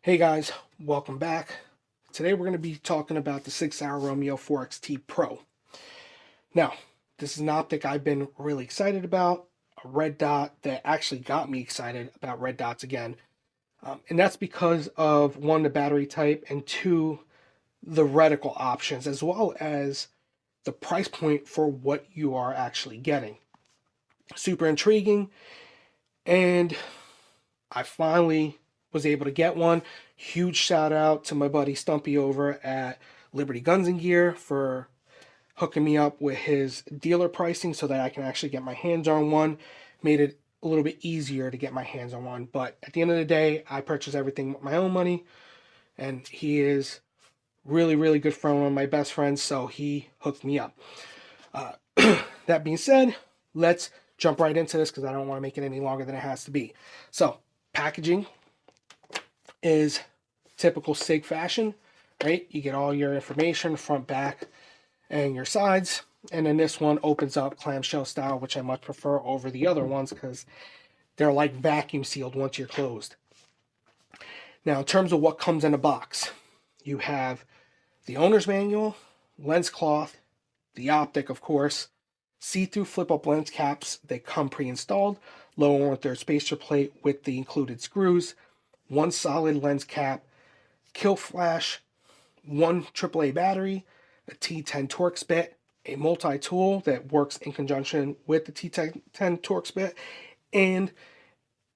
Hey guys, welcome back. Today we're going to be talking about the Sig Sauer Romeo 4XT Pro. Now, this is an optic I've been really excited about, a red dot that actually got me excited about red dots again. And that's because of one, the battery type, and two, the reticle options, as well as the price point for what you are actually getting. Super intriguing, and I finally was able to get one. Huge shout out to my buddy Stumpy over at Liberty Guns and Gear for hooking me up with his dealer pricing so that I can actually get my hands on one. Made it a little bit easier to get my hands on one. But at the end of the day, I purchased everything with my own money, and he is really, really good friend, one of my best friends, so he hooked me up. Uh, that being said, let's jump right into this because I don't want to make it any longer than it has to be. So, packaging is typical Sig fashion, right? You get all your information, front, back, and your sides. And then this one opens up clamshell style, which I much prefer over the other ones because they're like vacuum sealed once you're closed. Now, in terms of what comes in a box, you have the owner's manual, lens cloth, the optic, of course, see-through flip-up lens caps. They come pre-installed, lower 1/3 spacer plate with the included screws, one solid lens cap, kill flash, one AAA battery, a T10 Torx bit, a multi-tool that works in conjunction with the T10 Torx bit, and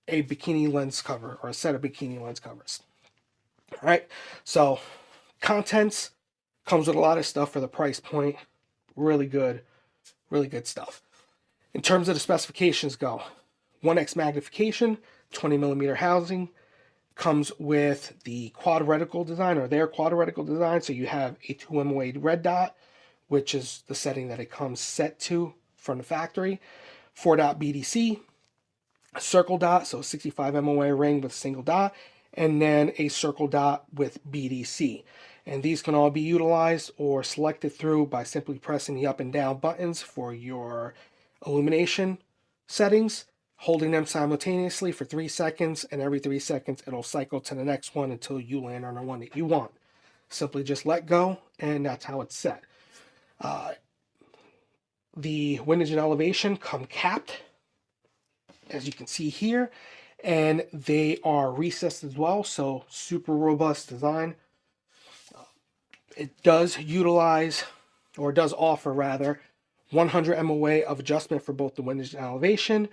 a bikini lens cover, or a set of bikini lens covers. All right, so contents comes with a lot of stuff for the price point. Really good stuff. In terms of the specifications go, 1x magnification, 20 millimeter housing, comes with the quad reticle design, or their quad reticle design. So you have a 2 MOA red dot, which is the setting that it comes set to from the factory, 4 dot BDC, a circle dot, so 65 MOA ring with a single dot, and then a circle dot with BDC. And these can all be utilized or selected through by simply pressing the up and down buttons for your illumination settings, holding them simultaneously for 3 seconds, and every 3 seconds it'll cycle to the next one until you land on the one that you want. Simply just let go, and that's how it's set. The windage and elevation come capped, as you can see here, and they are recessed as well, so super robust design. It does utilize, or does offer rather, 100 MOA of adjustment for both the windage and elevation.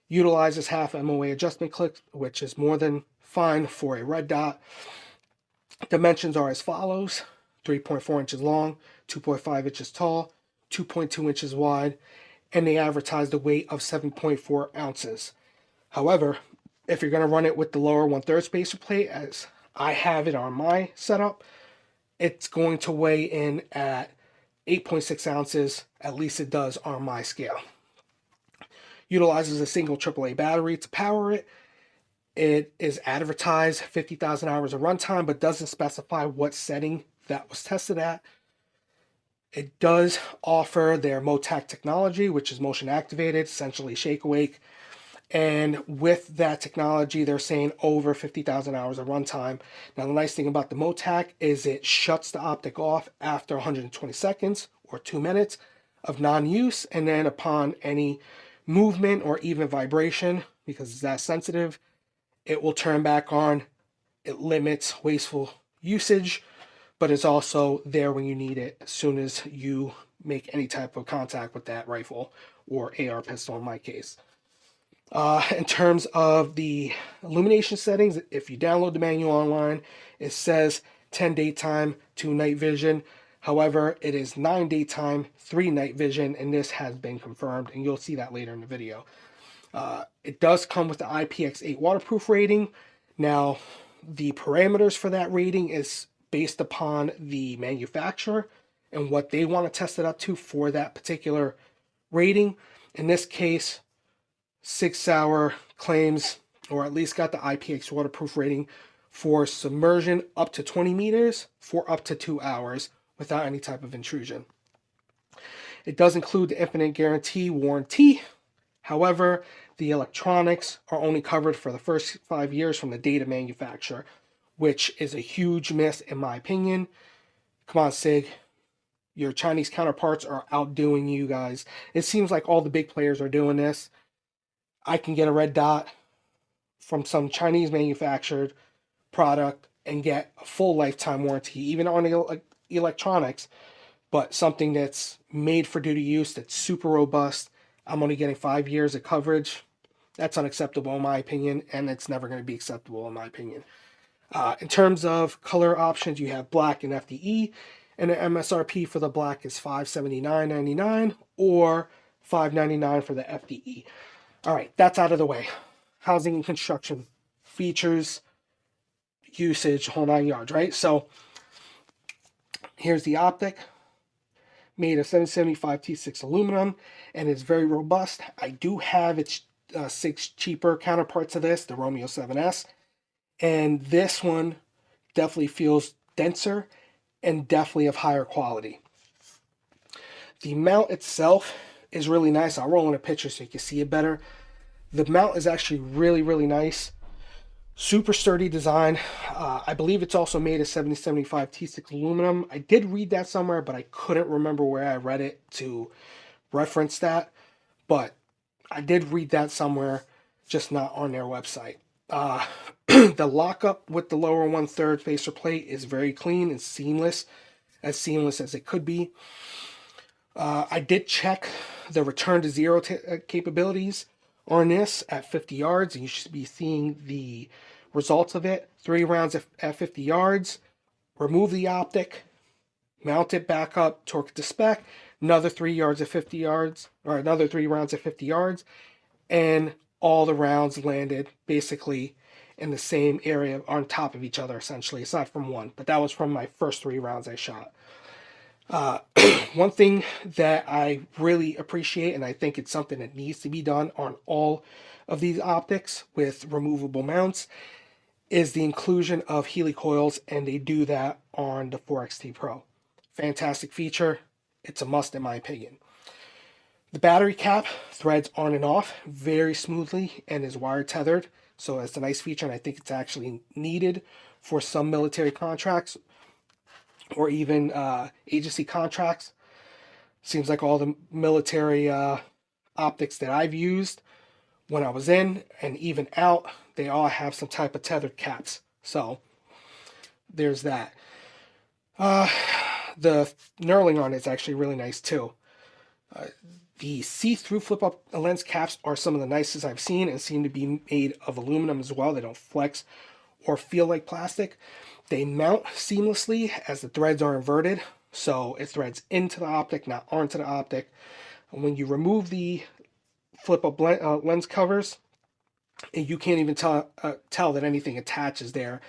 Utilizes half MOA adjustment clicks, which is more than fine for a red dot. Dimensions are as follows: 3.4 inches long, 2.5 inches tall, 2.2 inches wide, and they advertise the weight of 7.4 ounces. However, if you're going to run it with the lower 1/3 spacer plate, as I have it on my setup, it's going to weigh in at 8.6 ounces, at least it does on my scale. Utilizes a single AAA battery to power it. It is advertised 50,000 hours of runtime, but doesn't specify what setting that was tested at. It does offer their MOTAC technology, which is motion activated, essentially shake awake. And with that technology, they're saying over 50,000 hours of runtime. Now, the nice thing about the MOTAC is it shuts the optic off after 120 seconds or 2 minutes of non-use. And then upon any movement or even vibration, because it's that sensitive, it will turn back on. It limits wasteful usage, but it's also there when you need it as soon as you make any type of contact with that rifle or AR pistol in my case. In terms of the illumination settings, if you download the manual online, it says 10 daytime, 2 night vision. However, it is 9 daytime, 3 night vision, and this has been confirmed, and you'll see that later in the video. It does come with the IPX8 waterproof rating. Now, the parameters for that rating is based upon the manufacturer and what they want to test it up to for that particular rating. In this case, Sig Sauer claims, or at least got the IPX waterproof rating for submersion up to 20 meters for up to 2 hours without any type of intrusion. It does include the infinite guarantee warranty. However, the electronics are only covered for the first 5 years from the date of manufacture, which is a huge miss in my opinion. Come on, Sig. Your Chinese counterparts are outdoing you guys. It seems like all the big players are doing this. I can get a red dot from some Chinese manufactured product and get a full lifetime warranty, even on electronics, but something that's made for duty use, that's super robust. I'm only getting 5 years of coverage. That's unacceptable in my opinion, and it's never going to be acceptable in my opinion. In terms of color options, you have black and FDE, and the MSRP for the black is $579.99 or $599 for the FDE. All right, that's out of the way. Housing and construction, features, usage, whole 9 yards, right? So here's the optic, made of 775 T6 aluminum, and is very robust. I do have its 6 cheaper counterparts of this, the Romeo 7S, and this one definitely feels denser and definitely of higher quality. The mount itself is really nice. I'll roll in a picture so you can see it better. The mount is actually really, really nice. Super sturdy design. I believe it's also made of 7075 T6 aluminum. I did read that somewhere, but I couldn't remember where I read it to reference that. But I did read that somewhere, just not on their website. The lockup with the lower 1/3 facer plate is very clean and seamless as it could be. I did check the return to zero capabilities on this at 50 yards, and you should be seeing the results of it. 3 rounds at 50 yards, remove the optic, mount it back up, torque it to spec, another 3 yards at 50 yards, or another 3 rounds at 50 yards, and all the rounds landed basically in the same area on top of each other, essentially, aside from one. But that was from my first 3 rounds I shot. One thing that I really appreciate, and I think it's something that needs to be done on all of these optics with removable mounts, is the inclusion of Healy coils, and they do that on the 4XT Pro. Fantastic feature. It's a must in my opinion. The battery cap threads on and off very smoothly and is wire tethered, so it's a nice feature, and I think it's actually needed for some military contracts or even agency contracts. Seems like all the military optics that I've used when I was in and even out, they all have some type of tethered caps. So there's that. The knurling on it is actually really nice too. The see-through flip-up lens caps are some of the nicest I've seen and seem to be made of aluminum as well. They don't flex or feel like plastic. They mount seamlessly as the threads are inverted, so it threads into the optic, not onto the optic. And when you remove the flip-up lens covers, you can't even tell that anything attaches there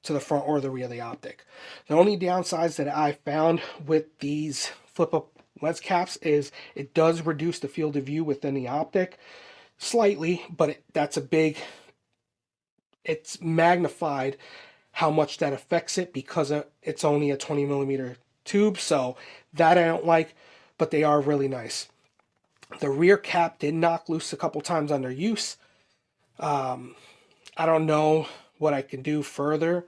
to the front or the rear of the optic. The only downsides that I found with these flip-up lens caps is it does reduce the field of view within the optic slightly, but it's magnified how much that affects it because it's only a 20 millimeter tube. So that I don't like, but they are really nice. The rear cap did knock loose a couple times under use. I don't know what I can do further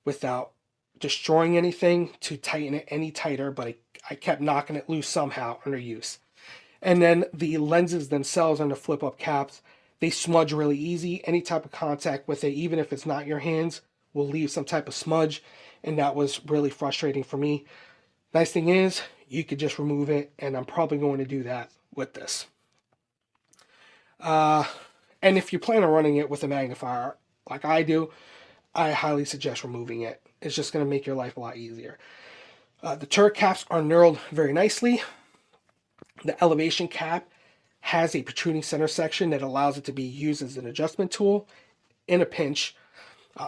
without destroying anything to tighten it any tighter, but I kept knocking it loose somehow under use. And then the lenses themselves on the flip-up caps, they smudge really easy. Any type of contact with it, even if it's not your hands, will leave some type of smudge, and that was really frustrating for me. Nice thing is, you could just remove it, and I'm probably going to do that with this. And if you plan on running it with a magnifier, like I do, I highly suggest removing it. It's just going to make your life a lot easier. The turret caps are knurled very nicely. The elevation cap has a protruding center section that allows it to be used as an adjustment tool in a pinch.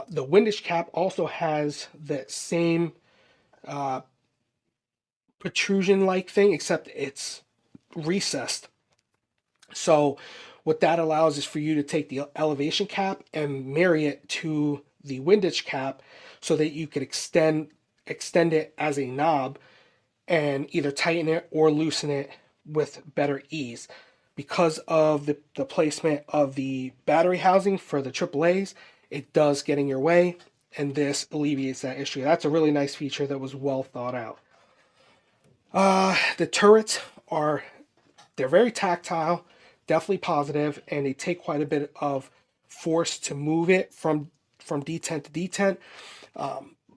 The windage cap also has that same protrusion-like thing, except it's recessed. So what that allows is for you to take the elevation cap and marry it to the windage cap so that you could extend it as a knob and either tighten it or loosen it with better ease. Because of the placement of the battery housing for the AAAs, it does get in your way, and this alleviates that issue. That's a really nice feature that was well thought out. The turrets they're very tactile, definitely positive, and they take quite a bit of force to move it from detent to detent.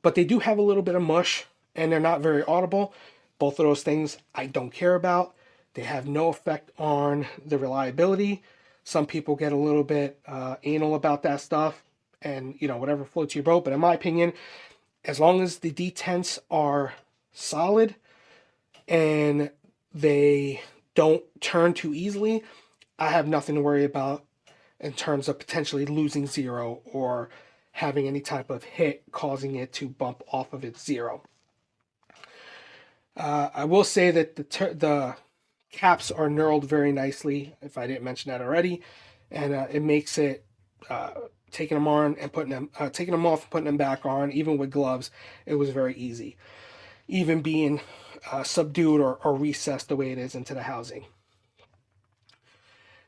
But they do have a little bit of mush, and they're not very audible. Both of those things I don't care about. They have no effect on the reliability. Some people get a little bit anal about that stuff, and whatever floats your boat. But in my opinion, as long as the detents are solid and they don't turn too easily, I have nothing to worry about in terms of potentially losing zero or having any type of hit causing it to bump off of its zero. I will say that the caps are knurled very nicely, if I didn't mention that already, and it makes it taking them off and putting them back on, even with gloves, it was very easy, even being subdued or recessed the way it is into the housing.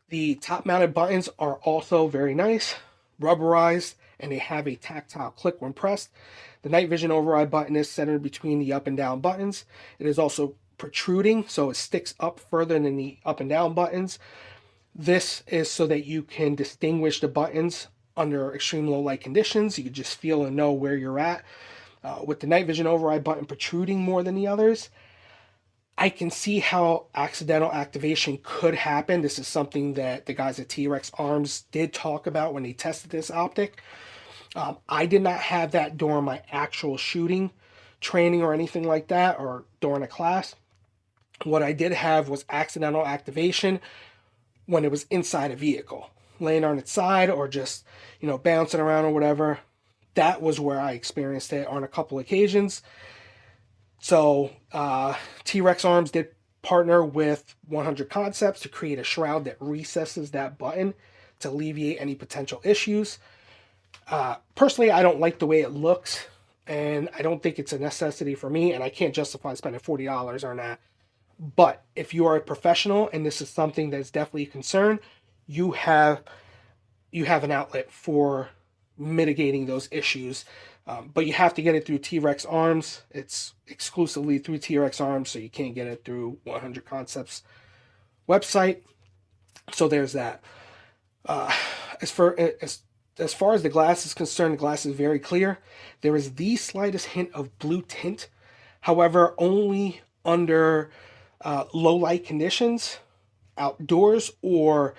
The top mounted buttons are also very nice, rubberized, and they have a tactile click when pressed. The night vision override button is centered between the up and down buttons. It is also protruding, so it sticks up further than the up and down buttons. This is so that you can distinguish the buttons under extreme low light conditions. You can just feel and know where you're at. With the night vision override button protruding more than the others, I can see how accidental activation could happen. This is something that the guys at T-Rex Arms did talk about when they tested this optic. I did not have that during my actual shooting training or anything like that, or during a class. What I did have was accidental activation when it was inside a vehicle, laying on its side or just, bouncing around or whatever. That was where I experienced it on a couple occasions. So T-Rex Arms did partner with 100 Concepts to create a shroud that recesses that button to alleviate any potential issues. Personally, I don't like the way it looks, and I don't think it's a necessity for me, and I can't justify spending $40 on that. But if you are a professional and this is something that's definitely a concern, you have an outlet for mitigating those issues. But you have to get it through T-Rex Arms. It's exclusively through T-Rex Arms, so you can't get it through 100 Concepts website. So there's that. As far as the glass is concerned, the glass is very clear. There is the slightest hint of blue tint. However, only under low light conditions, outdoors, or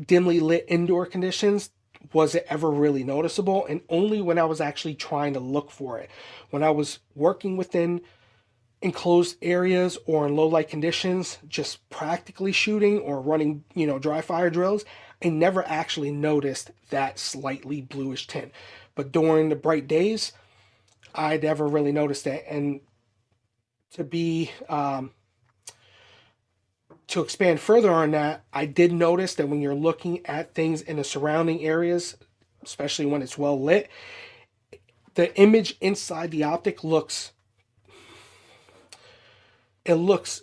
dimly lit indoor conditions was it ever really noticeable, and only when I was actually trying to look for it. When I was working within enclosed areas or in low light conditions, just practically shooting or running, dry fire drills, I never actually noticed that slightly bluish tint. But during the bright days, I never really noticed it. And to expand further on that, I did notice that when you're looking at things in the surrounding areas, especially when it's well lit, the image inside the optic looks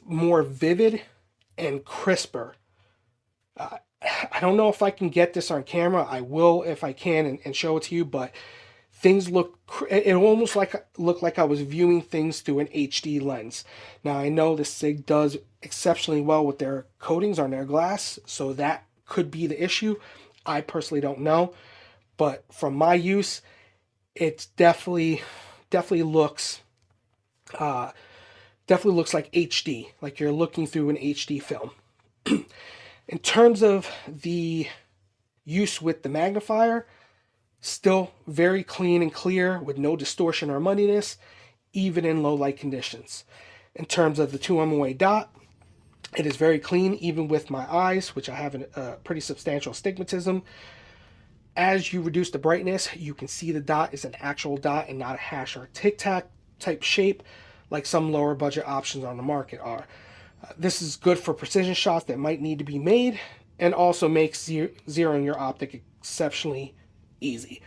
more vivid and crisper. I don't know if I can get this on camera. I will if I can and show it to you, but things it almost looked like I was viewing things through an HD lens. Now, I know the Sig does exceptionally well with their coatings on their glass, so that could be the issue. I personally don't know, but from my use, it's definitely looks like HD, like you're looking through an HD film. In terms of the use with the magnifier, still very clean and clear with no distortion or muddiness, even in low light conditions. In terms of the 2 MOA dot, it is very clean, even with my eyes, which I have a pretty substantial astigmatism. As you reduce the brightness, you can see the dot is an actual dot and not a hash or tic-tac type shape like some lower budget options on the market are. This is good for precision shots that might need to be made, and also makes zeroing your optic exceptionally easy.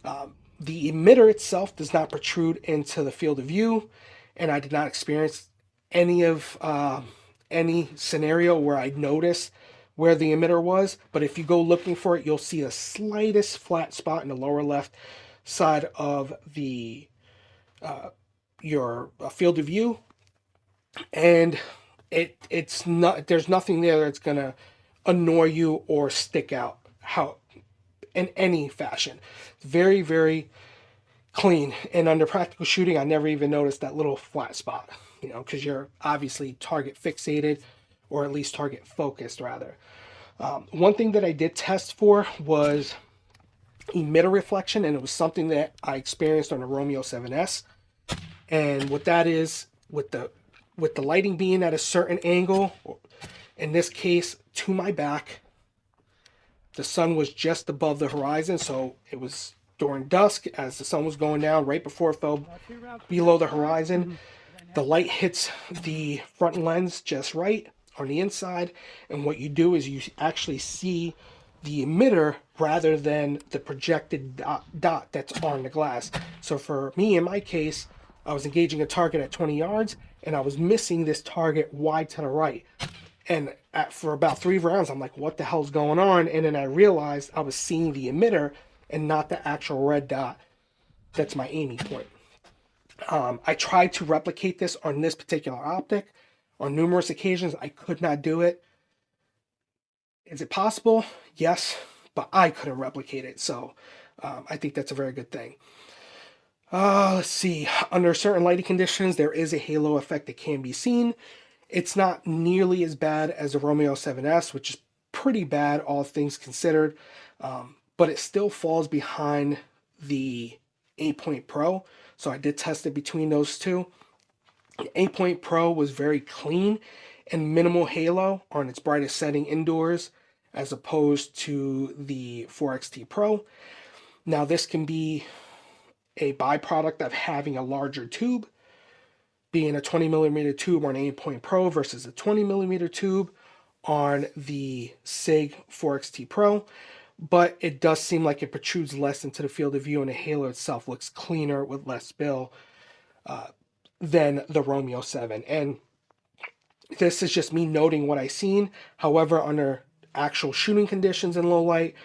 The emitter itself does not protrude into the field of view, and I did not experience any scenario where I noticed where the emitter was. But if you go looking for it, you'll see the slightest flat spot in the lower left side of the your field of view, and it's not, there's nothing there that's gonna annoy you or stick out how in any fashion. It's very, very clean. And under practical shooting, I never even noticed that little flat spot, you know, because you're obviously target fixated, or at least target focused rather. One thing that I did test for was emitter reflection, and it was something that I experienced on the Romeo 7S. And what that is, with the lighting being at a certain angle, in this case to my back, the sun was just above the horizon, so it was during dusk as the sun was going down, right before it fell below the horizon. The light hits the front lens just right on the inside, and what you do is you actually see the emitter rather than the projected dot that's on the glass. So for me, in my case, I was engaging a target at 20 yards, and I was missing this target wide to the right. And for about 3 rounds, I'm like, what the hell's going on? And then I realized I was seeing the emitter and not the actual red dot that's my aiming point. I tried to replicate this on this particular optic on numerous occasions. I could not do it. Is it possible? Yes, but I couldn't replicate it. So I think that's a very good thing. Let's see. Under certain lighting conditions, there is a halo effect that can be seen. It's not nearly as bad as the Romeo 7S, which is pretty bad, all things considered. But it still falls behind the 8-Point Pro. So I did test it between those two. The 8-Point Pro was very clean and minimal halo on its brightest setting indoors, as opposed to the 4XT Pro. Now this can be a byproduct of having a larger tube, being a 20mm tube on 8-Point Pro versus a 20mm tube on the Sig 4XT Pro. But it does seem like it protrudes less into the field of view, and the halo itself looks cleaner with less spill than the Romeo 7. And this is just me noting what I've seen. However, under actual shooting conditions in low light,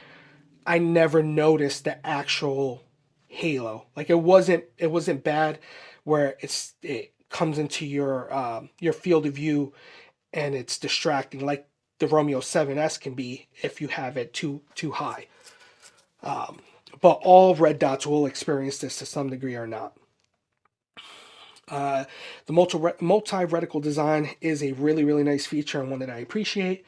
I never noticed the actual halo. Like it wasn't bad where it comes into your field of view and it's distracting, like the Romeo 7S can be if you have it too high. But all red dots will experience this to some degree or not. The multi-reticle design is a really, really nice feature and one that I appreciate.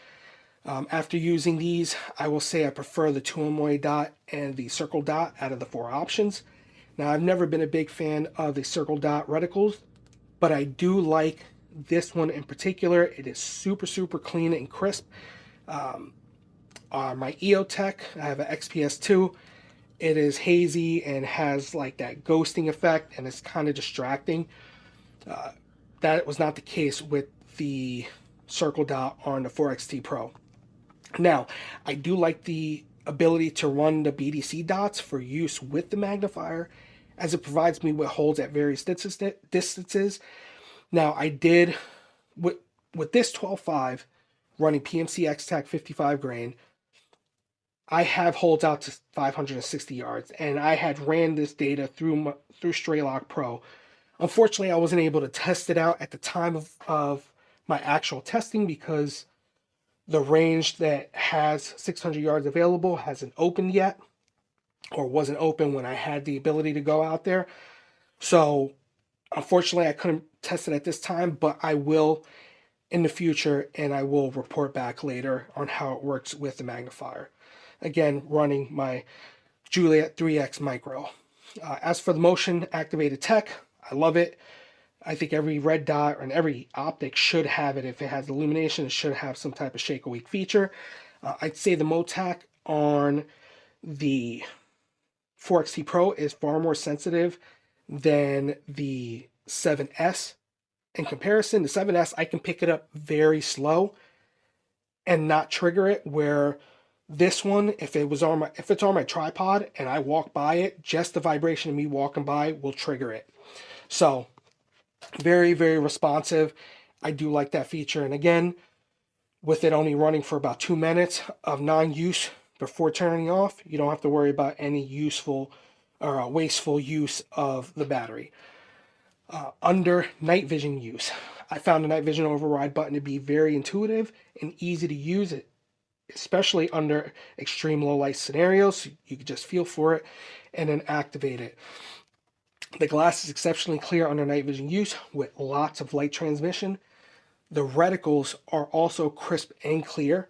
After using these, I will say I prefer the 2-in-1 dot and the circle dot out of the 4 options. Now, I've never been a big fan of the circle dot reticles, but I do like this one in particular. It is super, super clean and crisp. My EOTech, I have an XPS2. It is hazy and has like that ghosting effect, and it's kind of distracting. That was not the case with the circle dot on the 4XT Pro. Now, I do like the ability to run the BDC dots for use with the magnifier, as it provides me with holds at various distances. Now, I did, with this 12.5 running PMC X-Tac 55 grain, I have holds out to 560 yards, and I had ran this data through Straylock Pro. Unfortunately, I wasn't able to test it out at the time of my actual testing because the range that has 600 yards available hasn't opened yet, or wasn't open when I had the ability to go out there. So unfortunately, I couldn't test it at this time, but I will in the future, and I will report back later on how it works with the magnifier. Again, running my Juliet 3X Micro. As for the motion activated tech, I love it. I think every red dot and every optic should have it. If it has illumination, it should have some type of shake awake feature. I'd say the MOTAC on the 4XT Pro is far more sensitive than the 7S. In comparison, the 7S, I can pick it up very slow and not trigger it, where this one, if it's on my tripod and I walk by it, just the vibration of me walking by will trigger it. So very, very responsive. I do like that feature. And again, with it only running for about 2 minutes of non-use before turning off, you don't have to worry about any useful or wasteful use of the battery. Under night vision use, I found the night vision override button to be very intuitive and easy to use, especially under extreme low light scenarios. You can just feel for it and then activate it. The glass is exceptionally clear under night vision use with lots of light transmission. The reticles are also crisp and clear.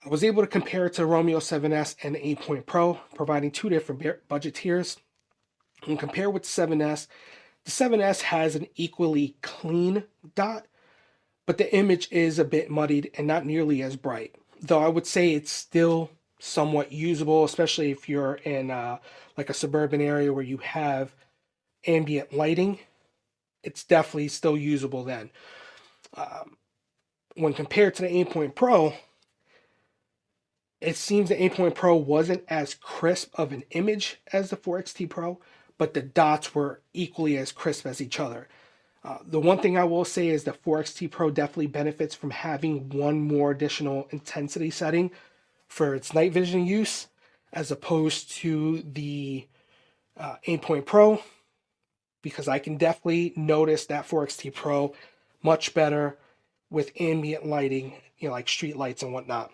I was able to compare it to Romeo 7S and the 8 Pro, providing two different budget tiers. When compared with the 7S, the 7S has an equally clean dot, but the image is a bit muddied and not nearly as bright. Though I would say it's still somewhat usable, especially if you're in like a suburban area where you have ambient lighting. It's definitely still usable then. When compared to the 8 Pro, it seems the 8 Pro wasn't as crisp of an image as the 4XT Pro, but the dots were equally as crisp as each other. The one thing I will say is the 4XT Pro definitely benefits from having one more additional intensity setting for its night vision use, as opposed to the 8 Pro, because I can definitely notice that 4XT Pro much better with ambient lighting, like street lights and whatnot.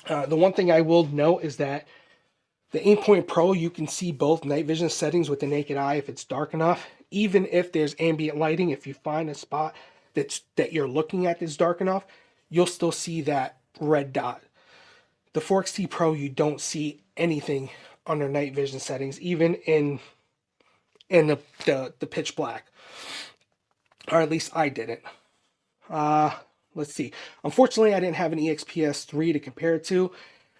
The one thing I will note is that the 8 Pro, you can see both night vision settings with the naked eye if it's dark enough. Even if there's ambient lighting, if you find a spot that you're looking at that's dark enough, you'll still see that red dot. The 4XT Pro, you don't see anything under night vision settings, even in the pitch black. Or at least I didn't. Let's see. Unfortunately, I didn't have an EXPS3 to compare it to,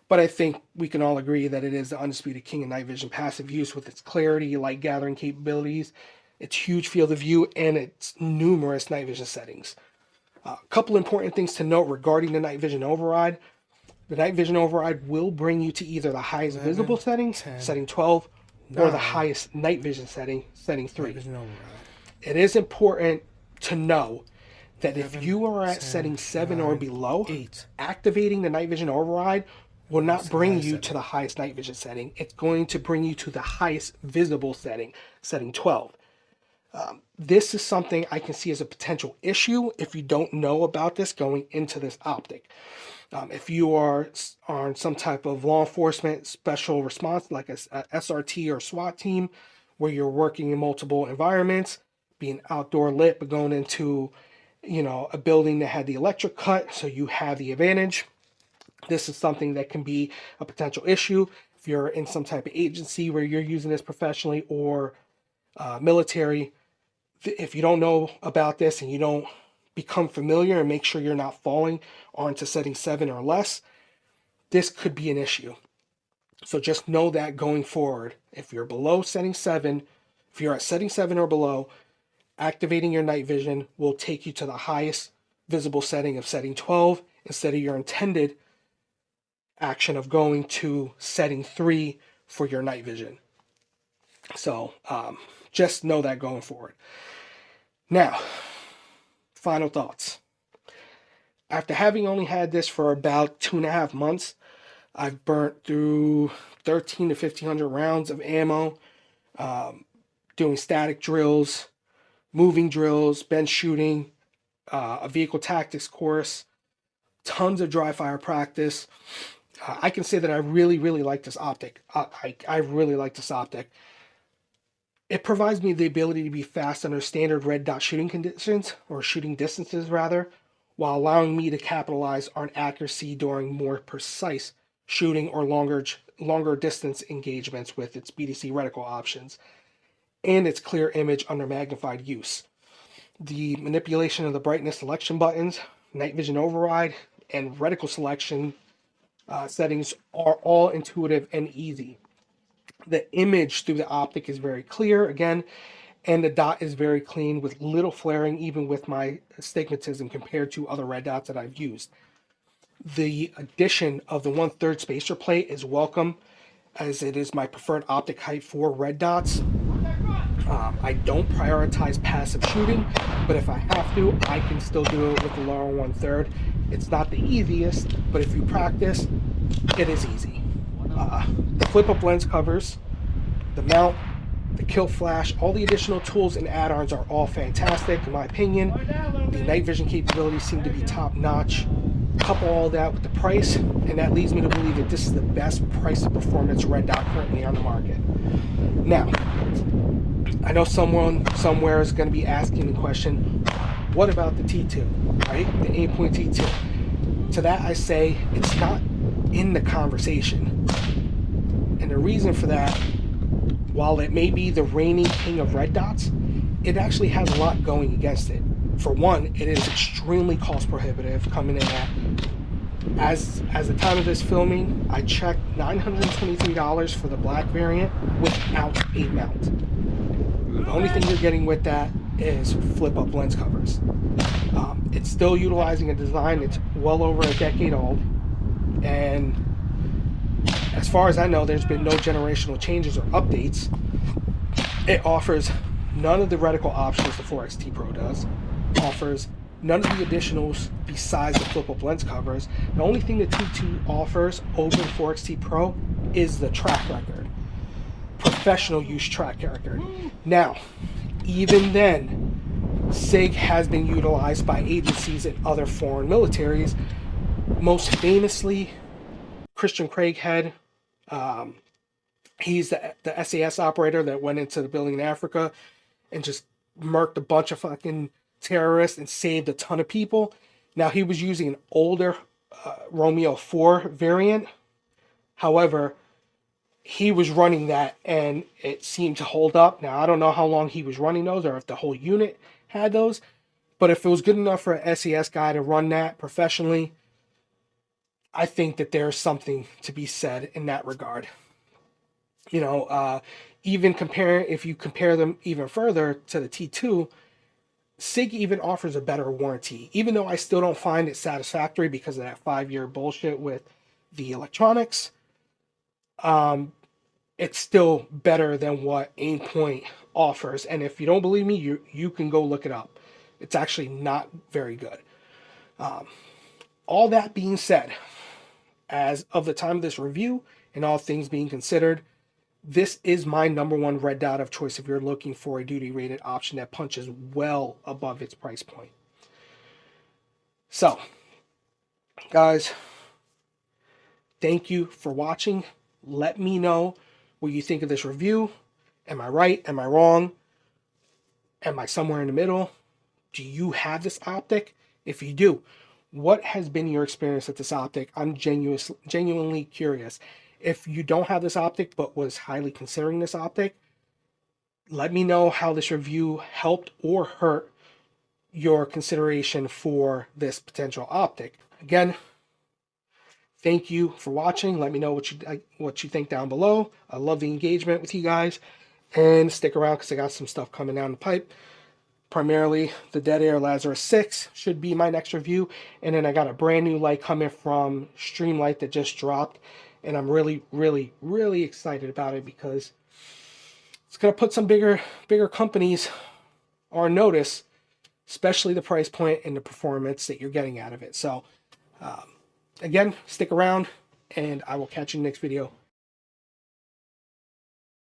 but I think we can all agree that it is the undisputed king of night vision passive use with its clarity, light gathering capabilities, its huge field of view, and its numerous night vision settings. A couple important things to note regarding the night vision override. The night vision override will bring you to either the highest 11, visible setting, 10, setting 12, 9, or the highest night vision setting, setting 3. Night vision override. It is important to know that 11, if you are at 10, setting 7 or 9, below, 8. activating the night vision override will not bring you setting. to the highest night vision setting. It's going to bring you to the highest visible setting, setting 12. This is something I can see as a potential issue if you don't know about this going into this optic. If you are on some type of law enforcement special response, like a SRT or SWAT team, where you're working in multiple environments, being outdoor lit, but going into, a building that had the electric cut, so you have the advantage. This is something that can be a potential issue if you're in some type of agency where you're using this professionally, or military. If you don't know about this and you don't become familiar and make sure you're not falling onto setting 7 or less, this could be an issue. So just know that going forward, if you're below setting 7, if you're at setting 7 or below, activating your night vision will take you to the highest visible setting of setting 12 instead of your intended action of going to setting 3 for your night vision. So just know that going forward. Now, final thoughts. After having only had this for about 2.5 months, I've burnt through 13 to 1500 rounds of ammo, doing static drills, moving drills, bench shooting, a vehicle tactics course, tons of dry fire practice. I can say that I really, really like this optic. I really like this optic. It provides me the ability to be fast under standard red dot shooting conditions, or shooting distances rather, while allowing me to capitalize on accuracy during more precise shooting or longer distance engagements with its BDC reticle options and its clear image under magnified use. The manipulation of the brightness selection buttons, night vision override, and reticle selection settings are all intuitive and easy. The image through the optic is very clear, again, and the dot is very clean with little flaring, even with my astigmatism compared to other red dots that I've used. The addition of the 1/3 spacer plate is welcome, as it is my preferred optic height for red dots. I don't prioritize passive shooting, but if I have to, I can still do it with the lower 1/3. It's not the easiest, but if you practice, it is easy. The flip-up lens covers The mount, the kill flash, all the additional tools and add-ons are all fantastic in my opinion. The night vision capabilities seem to be top notch. Couple all that with the price, and that leads me to believe that this is the best price to performance red dot currently on the market. Now, I know someone somewhere is going to be asking the question, what about the T2, right? The 8-point T2. To that I say, it's not in the conversation. And the reason for that, while it may be the reigning king of red dots, it actually has a lot going against it. For one, it is extremely cost prohibitive, coming in at, as the time of this filming, I checked $923 for the black variant without a mount. The only thing you're getting with that is flip up lens covers. It's still utilizing a design that's well over a decade old, and as far as I know, there's been no generational changes or updates. It offers none of the reticle options the 4XT Pro does. Offers none of the additionals besides the flip-up lens covers. The only thing the T2 offers over the 4XT Pro is the track record. Professional use track record. Now, even then, SIG has been utilized by agencies in other foreign militaries. Most famously, Christian Craighead. He's the SAS operator that went into the building in Africa and just murked a bunch of fucking terrorists and saved a ton of people. Now, he was using an older Romeo 4 variant. However, he was running that and it seemed to hold up. Now, I don't know how long he was running those or if the whole unit had those, but if it was good enough for an SAS guy to run that professionally, I think that there's something to be said in that regard. You know, even if you compare them even further to the T2, SIG even offers a better warranty, even though I still don't find it satisfactory because of that 5-year bullshit with the electronics. It's still better than what Aimpoint offers. And if you don't believe me, you can go look it up. It's actually not very good. All that being said, as of the time of this review and all things being considered, this is my #1 red dot of choice if you're looking for a duty rated option that punches well above its price point. So, guys, thank you for watching. Let me know what you think of this review. Am I right? Am I wrong? Am I somewhere in the middle? Do you have this optic? If you do, what has been your experience with this optic? I'm genuinely curious. If you don't have this optic but was highly considering this optic, let me know how this review helped or hurt your consideration for this potential optic. Again, thank you for watching. Let me know what you think down below. I love the engagement with you guys, and stick around because I got some stuff coming down the pipe. Primarily, the Dead Air Lazarus 6 should be my next review, and then I got a brand new light coming from Streamlight that just dropped, and I'm really, really, really excited about it because it's going to put some bigger companies on notice, especially the price point and the performance that you're getting out of it. So, again, stick around, and I will catch you in the next video.